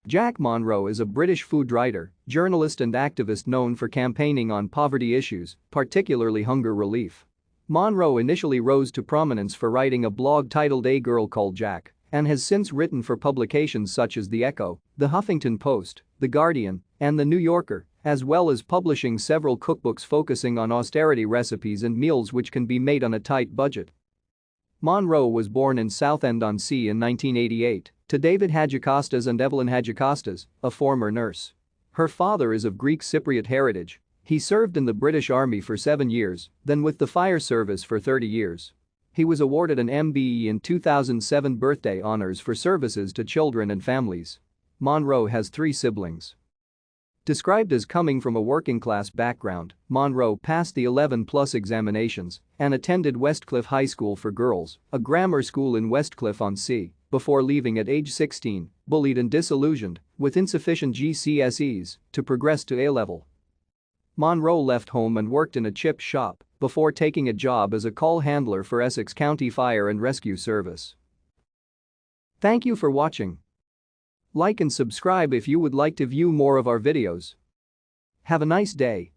Jack Monroe is a British food writer, journalist and activist known for campaigning on poverty issues, particularly hunger relief. Monroe initially rose to prominence for writing a blog titled A Girl Called Jack and has since written for publications such as The Echo, The Huffington Post, The Guardian, and The New Yorker, as well as publishing several cookbooks focusing on austerity recipes and meals which can be made on a tight budget. Monroe was born in Southend-on-Sea in 1988 to David Hadjikostas and Evelyn Hadjikostas, a former nurse. Her father is of Greek Cypriot heritage. He served in the British Army for 7 years, then with the fire service for 30 years. He was awarded an MBE in 2007 birthday honors for services to children and families. Monroe has 3 siblings. Described as coming from a working-class background, Monroe passed the 11+ examinations and attended Westcliff High School for Girls, a grammar school in Westcliff-on-Sea, before leaving at age 16, bullied and disillusioned, with insufficient GCSEs, to progress to A-level. Monroe left home and worked in a chip shop before taking a job as a call handler for Essex County Fire and Rescue Service. Thank you for watching. Like and subscribe if you would like to view more of our videos. Have a nice day.